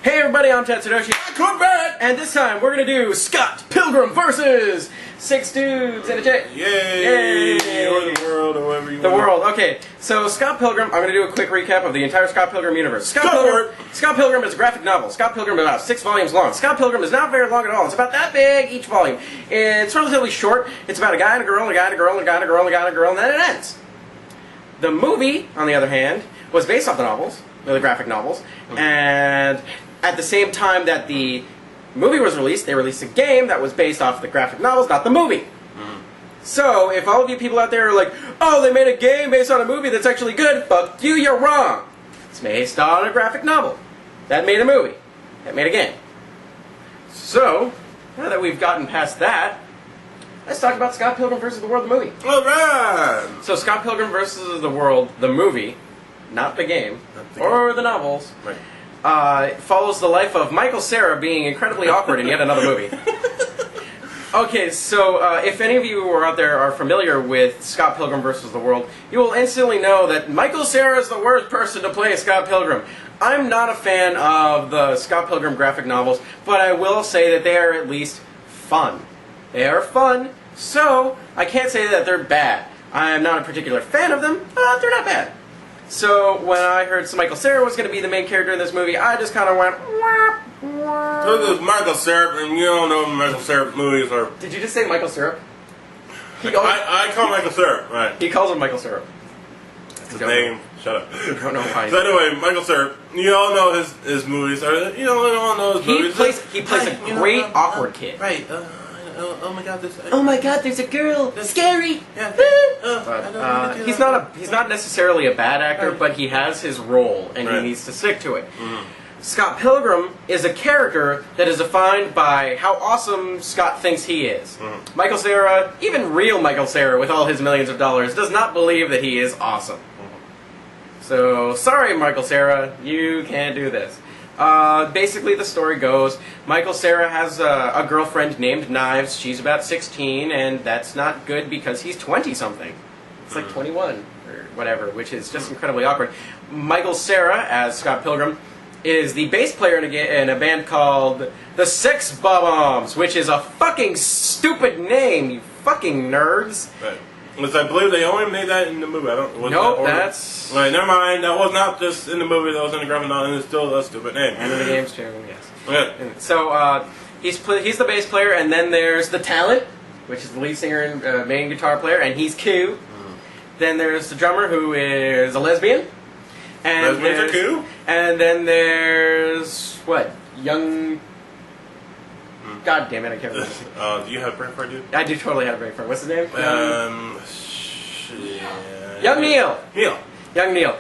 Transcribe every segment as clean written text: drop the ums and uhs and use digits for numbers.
Hey everybody, I'm Tatsudoshi. Come back! And this time we're gonna do Scott Pilgrim versus 6 dudes and a chick. Yay! Or the world, or whatever you want. The world. Okay, so Scott Pilgrim, I'm gonna do a quick recap of the entire Scott Pilgrim universe. Scott Pilgrim is a graphic novel. Scott Pilgrim is about 6 volumes long. Scott Pilgrim is not very long at all. It's about that big each volume. It's relatively short. It's about a guy and a girl and a guy and a girl and a guy and a girl and a guy and a girl, and then it ends. The movie, on the other hand, was based off the novels, the graphic novels, and at the same time that the movie was released, they released a game that was based off the graphic novels, not the movie. So, if all of you people out there are like, oh, they made a game based on a movie that's actually good, fuck you, you're wrong. It's based on a graphic novel. That made a movie. That made a game. So, now that we've gotten past that, let's talk about Scott Pilgrim vs. the World, the movie. Alright! So, Scott Pilgrim vs. the World, the movie, not the game, or the novels, follows the life of Michael Cera being incredibly awkward in yet another movie. Okay, so if any of you who are out there are familiar with Scott Pilgrim vs. the World, you will instantly know that Michael Cera is the worst person to play Scott Pilgrim. I'm not a fan of the Scott Pilgrim graphic novels, but I will say that they are at least fun. They are fun, so I can't say that they're bad. I'm not a particular fan of them, but they're not bad. So when I heard Michael Cera was going to be the main character in this movie, I just kind of went, wah, wah. So this is Michael Cera, and you don't know Michael Cera movies are... Did you just say Michael Cera? I call Michael Cera, right. He calls him Michael Cera. That's his name. Shut up. I don't know why. So anyway, Michael Cera, you all know his movies. Or, you all know his movies. He plays a great awkward kid. Right. Oh my God, oh my God, there's a girl. Scary. Yeah. He's not necessarily a bad actor, but he has his role and he needs to stick to it. Scott Pilgrim is a character that is defined by how awesome Scott thinks he is. Michael Cera, even real Michael Cera with all his millions of dollars, does not believe that he is awesome. So, sorry Michael Cera, you can't do this. Basically the story goes, Michael Cera has a girlfriend named Knives. She's about 16, and that's not good because he's 20-something. It's like 21, or whatever, which is just incredibly awkward. Michael Cera, as Scott Pilgrim, is the bass player in a band called the Sex Bob-Ombs, which is a fucking stupid name, you fucking nerds. Right. Which I believe they only made that in the movie. Nope, that's... Right, never mind. That was not just in the movie. That was in the graphic novel, and it's still a stupid name. And in the games too, yes. Okay. So, he's the bass player, and then there's the talent, which is the lead singer and main guitar player, and he's cool. Then there's the drummer, who is a lesbian. And lesbians are cool? And then there's, what, young... God damn it, I can't remember. Do you have a brain fart, dude? I do totally have a brain fart. What's his name? Young Neil. Young Neil.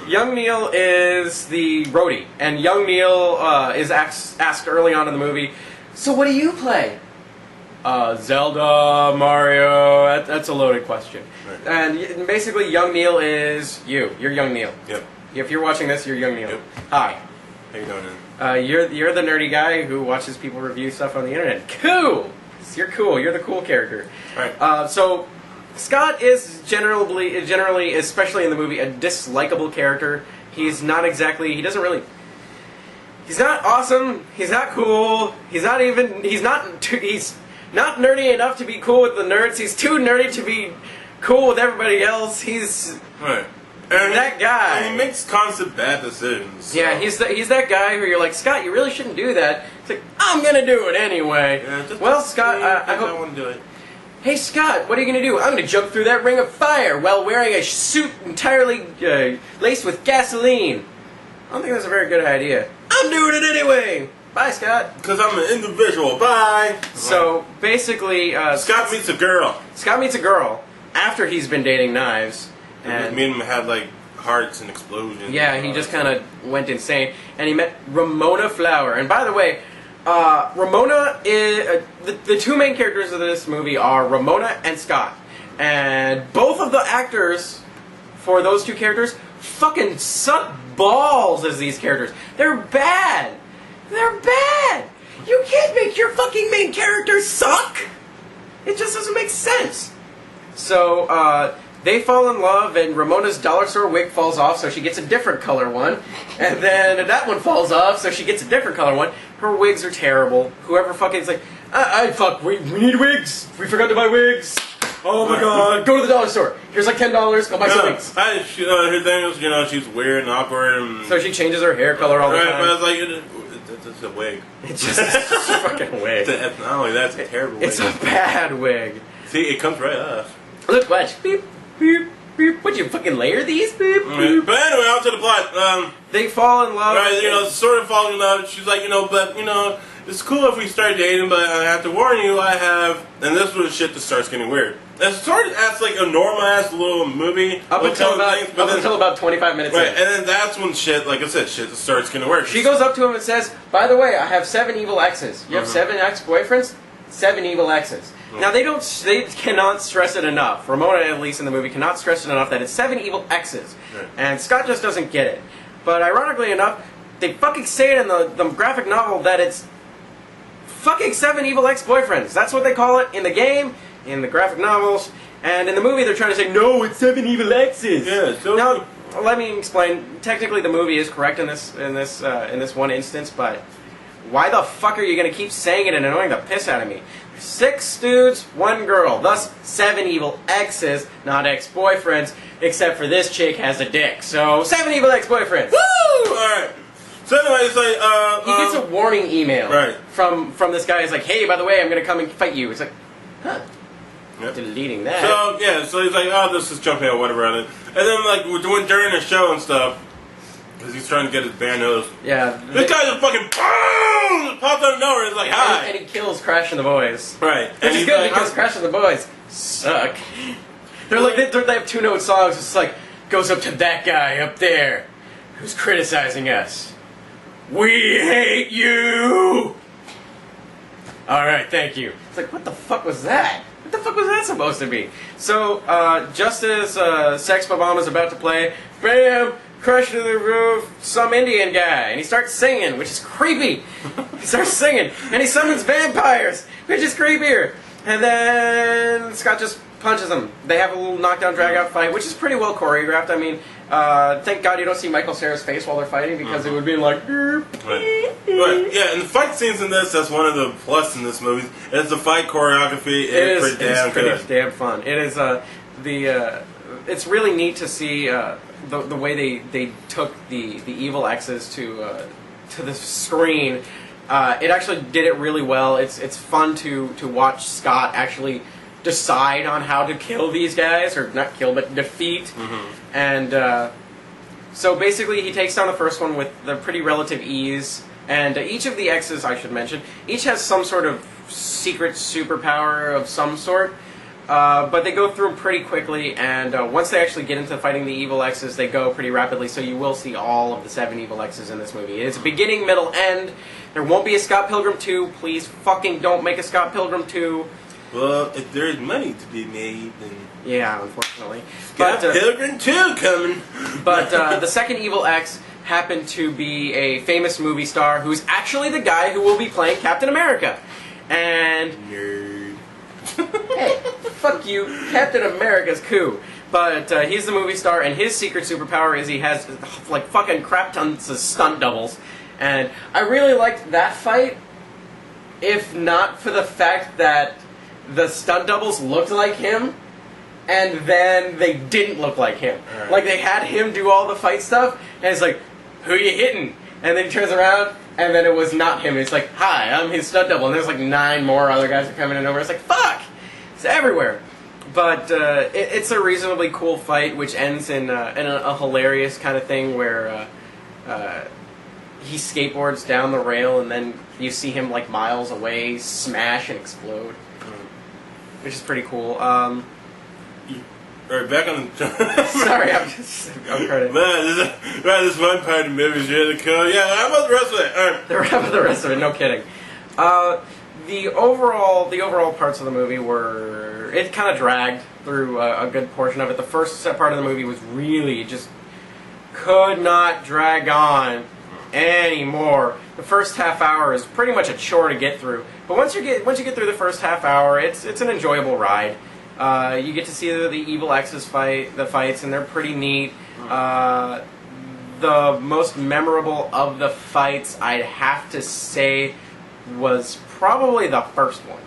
Young Neil is the roadie, and Young Neil is asked early on in the movie, so what do you play? Zelda, Mario, that's a loaded question. Right. And basically Young Neil is you. You're Young Neil. Yep. If you're watching this, you're Young Neil. Yep. Hi. How you doing, you're the nerdy guy who watches people review stuff on the internet. Cool! You're cool. You're the cool character. Right. So, Scott is generally, especially in the movie, a dislikable character. He's not exactly... He's not awesome. He's not cool. He's not nerdy enough to be cool with the nerds. He's too nerdy to be cool with everybody else. He's... Right. And that guy. And he makes constant bad decisions. So. Yeah, he's that guy who you're like, Scott, you really shouldn't do that. It's like, I'm gonna do it anyway. Yeah, well, Scott, I want to do it. Hey, Scott, what are you gonna do? I'm gonna jump through that ring of fire while wearing a suit entirely laced with gasoline. I don't think that's a very good idea. I'm doing it anyway. Bye, Scott. Because I'm an individual. Bye. So basically, Scott meets a girl. Scott meets a girl after he's been dating Knives. And me and him had like hearts and explosions. Yeah, he just kind of went insane, and he met Ramona Flower. And by the way, Ramona is the two main characters of this movie are Ramona and Scott, and both of the actors for those two characters fucking suck balls as these characters. They're bad. They're bad. You can't make your fucking main characters suck. It just doesn't make sense. So, They fall in love, and Ramona's dollar store wig falls off, so she gets a different color one. And then that one falls off, so she gets a different color one. Her wigs are terrible. Whoever fucking's like, fuck, we need wigs. We forgot to buy wigs. Oh my god. Go to the dollar store. Here's like $10. Go buy some wigs. Her thing was, she's weird and awkward. And, so she changes her hair color all the time. But it's like, it's a wig. It's just a fucking wig. Not only that, it's a terrible wig. It's a bad wig. See, it comes right off. Look, watch. Beep, beep, beep. Would you fucking layer these? Beep, beep. But anyway, on to the plot. They fall in love. Right, sort of fall in love. She's like, but, it's cool if we start dating, but I have to warn you, and this was shit that starts getting weird. It sort of acts like a normal-ass little movie. Up until about 25 minutes right, in. And then that's when shit, like I said, shit starts getting weird. She goes up to him and says, by the way, I have 7 evil exes. You have 7 ex-boyfriends? 7 evil exes. Now, they cannot stress it enough. Ramona, at least in the movie, cannot stress it enough that it's 7 evil exes. Right. And Scott just doesn't get it. But ironically enough, they fucking say it in the graphic novel that it's fucking 7 evil ex-boyfriends. That's what they call it in the game, in the graphic novels, and in the movie they're trying to say, no, it's 7 evil exes. Yeah, so now, let me explain. Technically, the movie is correct in this one instance, but why the fuck are you going to keep saying it and annoying the piss out of me? 6 dudes, 1 girl, thus 7 evil exes, not ex-boyfriends, except for this chick has a dick. So, 7 evil ex-boyfriends. Woo! Alright. So anyway, it's like, he gets a warning email from this guy. He's like, hey, by the way, I'm going to come and fight you. It's like, huh. Yep. Deleting that. So, yeah, so he's like, oh, this is jumping out, whatever. And then, like, we're doing during the show and stuff, because he's trying to get his band nose. Yeah. This guy just fucking, boom! Just pops out of nowhere. It's like, hi. And he kills Crash and the Boys. Right. Which is good, because Crash and the Boys suck. They're like, they have 2-note songs. It's like, goes up to that guy up there who's criticizing us. We hate you! Alright, thank you. It's like, what the fuck was that? What the fuck was that supposed to be? So, just as Sex Bob-omb is about to play, bam! Crash to the roof, some Indian guy, and he starts singing, which is creepy. He starts singing, and he summons vampires, which is creepier. And then Scott just punches him. They have a little knockdown, drag-out fight, which is pretty well choreographed. I mean, thank God you don't see Michael Cera's face while they're fighting, because it would be like... Right. Yeah, and the fight scenes in this, that's one of the plus in this movie. It's the fight choreography. It's pretty damn fun. It is, it's really neat to see the way they took the evil exes to the screen. It actually did it really well. It's fun to watch Scott actually decide on how to kill these guys, or not kill, but defeat. Mm-hmm. And so basically he takes down the first one with the pretty relative ease, and each of the exes, I should mention, each has some sort of secret superpower of some sort, but they go through them pretty quickly, and once they actually get into fighting the evil exes, they go pretty rapidly, so you will see all of the 7 evil exes in this movie. It's a beginning, middle, end. There won't be a Scott Pilgrim 2. Please fucking don't make a Scott Pilgrim 2. Well, if there's money to be made, then... Yeah, unfortunately. Scott Pilgrim 2 coming! But the second evil ex happened to be a famous movie star who's actually the guy who will be playing Captain America. And... Nerd. Hey, fuck you. Captain America's cool. But he's the movie star, and his secret superpower is he has, like, fucking crap tons of stunt doubles. And I really liked that fight, if not for the fact that the stunt doubles looked like him, and then they didn't look like him. Right. Like, they had him do all the fight stuff, and it's like, who you hitting? And then he turns around, and then it was not him. It's like, hi, I'm his stunt double. And there's like 9 more other guys are coming in over. It's like, fuck! It's everywhere. But it's a reasonably cool fight, which ends in a hilarious kind of thing where he skateboards down the rail, and then you see him like miles away smash and explode. Which is pretty cool. Alright, back on the... Sorry, I'm credit. Man, this one part of the movie is really cool. Yeah, how about the rest of it? Alright. How about the rest of it? No kidding. The overall parts of the movie were... It kind of dragged through a good portion of it. The first part of the movie was really just... could not drag on anymore. The first half hour is pretty much a chore to get through. But once you get through the first half hour, it's an enjoyable ride. You get to see the evil X's fights, and they're pretty neat. The most memorable of the fights, I'd have to say, was probably the first one,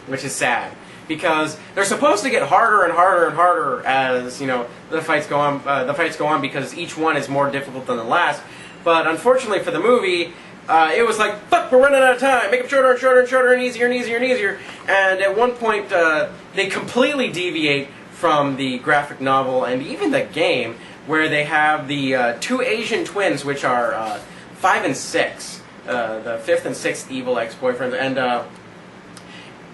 which is sad because they're supposed to get harder and harder and harder as the fights go on. Because each one is more difficult than the last. But unfortunately for the movie, it was like, fuck, we're running out of time. Make them shorter and shorter and shorter and easier and easier and easier. And at one point, they completely deviate from the graphic novel and even the game, where they have the two Asian twins, which are 5 and 6, the 5th and 6th evil ex-boyfriends, and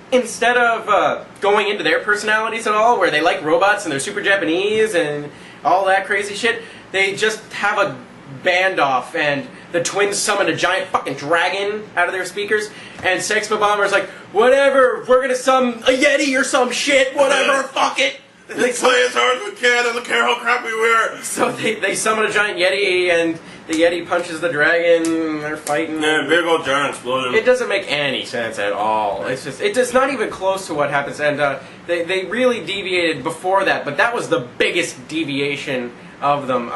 instead of going into their personalities at all, where they like robots and they're super Japanese and all that crazy shit, they just have a band-off, and the twins summon a giant fucking dragon out of their speakers, and Sex Bomber's like, whatever, we're gonna summon a Yeti or some shit, whatever, fuck it! They play as hard as we can, I don't care how crappy we are. So they summon a giant Yeti, and the Yeti punches the dragon, and they're fighting. Yeah, big old giant explosion. It doesn't make any sense at all. It's not even close to what happens, and they really deviated before that, but that was the biggest deviation of them.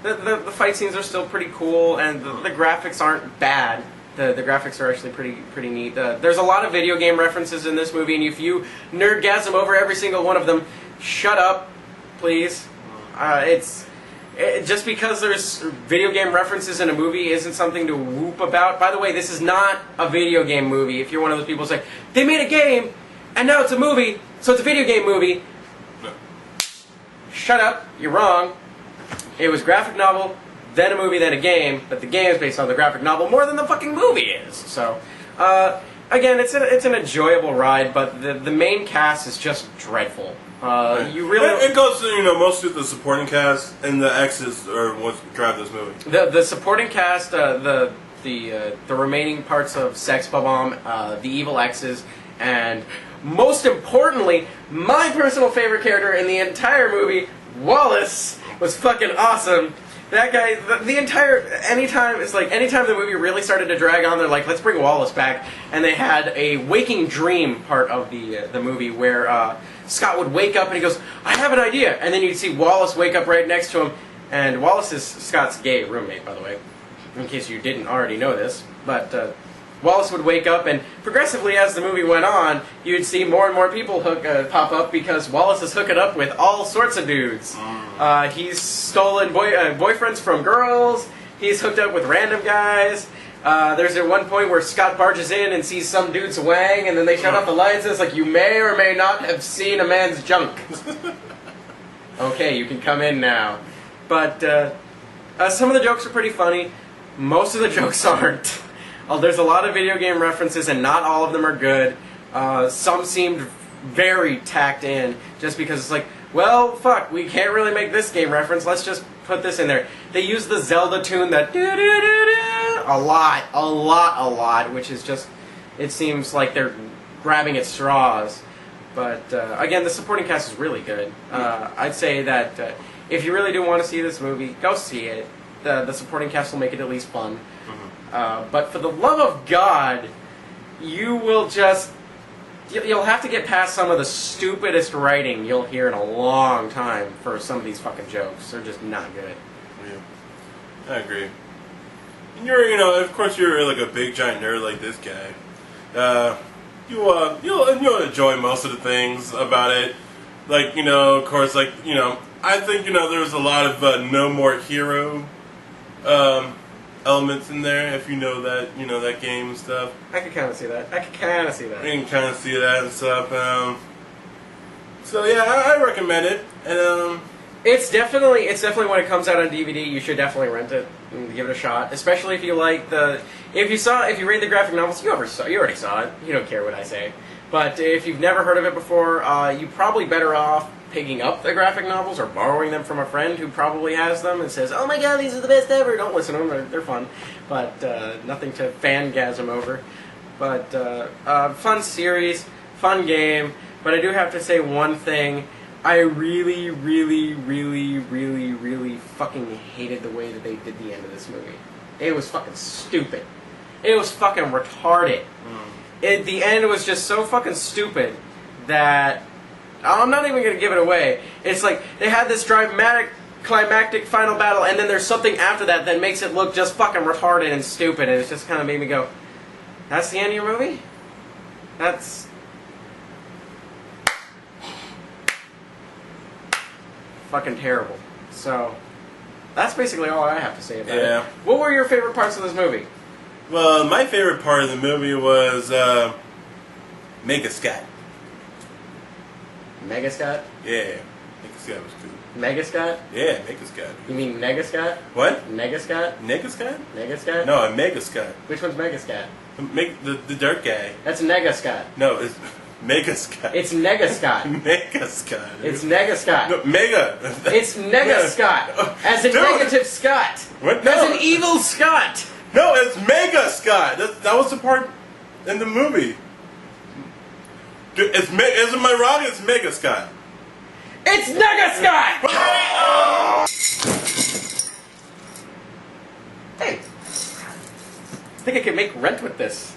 The fight scenes are still pretty cool, and the graphics aren't bad. The graphics are actually pretty neat. There's a lot of video game references in this movie, and if you nerdgasm over every single one of them, shut up, please. Just because there's video game references in a movie isn't something to whoop about. By the way, this is not a video game movie. If you're one of those people who say, they made a game, and now it's a movie, so it's a video game movie. No. Shut up, you're wrong. It was graphic novel, then a movie, then a game, but the game is based on the graphic novel more than the fucking movie is. So, again, it's an enjoyable ride, but the main cast is just dreadful. You really it goes to mostly the supporting cast, and the X's are what drive this movie. The supporting cast, the remaining parts of Sex Bomb, the evil X's, and most importantly, my personal favorite character in the entire movie, Wallace, was fucking awesome. That guy, anytime the movie really started to drag on, they're like, let's bring Wallace back. And they had a waking dream part of the movie where Scott would wake up and he goes, I have an idea. And then you'd see Wallace wake up right next to him. And Wallace is Scott's gay roommate, by the way, in case you didn't already know this. But Wallace would wake up, and progressively as the movie went on, you'd see more and more people pop up because Wallace is hooking up with all sorts of dudes. He's stolen boyfriends from girls. He's hooked up with random guys. There's at one point where Scott barges in and sees some dude's wang, and then they shut off the lights, and it's like, you may or may not have seen a man's junk. Okay, you can come in now. But some of the jokes are pretty funny. Most of the jokes aren't. There's a lot of video game references, and not all of them are good. Some seemed very tacked in, just because it's like, well, fuck, we can't really make this game reference, let's just put this in there. They use the Zelda tune, that do-do-do-do, a lot, which is just, it seems like they're grabbing at straws. But, again, the supporting cast is really good. I'd say that if you really do want to see this movie, go see it. The supporting cast will make it at least fun. But for the love of God, you'll have to get past some of the stupidest writing you'll hear in a long time for some of these fucking jokes. They're just not good. Yeah, I agree. And you're, of course, you're like a big giant nerd like this guy. You'll enjoy most of the things about it. Like, of course, like, I think, there's a lot of No More Hero elements in there, if you know that that game and stuff. I could kind of see that. You can kind of see that and stuff. So yeah, I recommend it. And it's definitely when it comes out on DVD, you should definitely rent it and give it a shot. Especially if you like if you read the graphic novels, you already saw it. You don't care what I say. But if you've never heard of it before, you're probably better off picking up the graphic novels or borrowing them from a friend who probably has them and says, oh my god, these are the best ever. Don't listen to them, they're fun. But nothing to fangasm over. But fun series, fun game. But I do have to say one thing. I really, really, really, really, really fucking hated the way that they did the end of this movie. It was fucking stupid. It was fucking retarded. The end was just so fucking stupid that I'm not even going to give it away. It's like they had this climactic final battle, and then there's something after that that makes it look just fucking retarded and stupid, and it's just kind of made me go, that's the end of your movie? That's... fucking terrible. So, that's basically all I have to say about it. What were your favorite parts of this movie? Well, my favorite part of the movie was Mega Scott. Mega Scott? Yeah, Mega Scott was cool. Mega Scott? Yeah, Mega Scott. You mean Nega Scott? What? Nega Scott? Nega Scott? Nega Scott? No, a Mega Scott. Which one's Mega Scott? The dirt guy. That's Nega Scott. No, it's Mega Scott. It's Nega Scott. Mega Scott. It's Nega Scott. No, Mega. It's Nega Scott. As in negative Scott. What? As No. an evil Scott. No, it's Mega Scott. That was the part in the movie. Dude, isn't my wrong? It's Mega Scott. It's Nega Scott! Hey! I think I can make rent with this.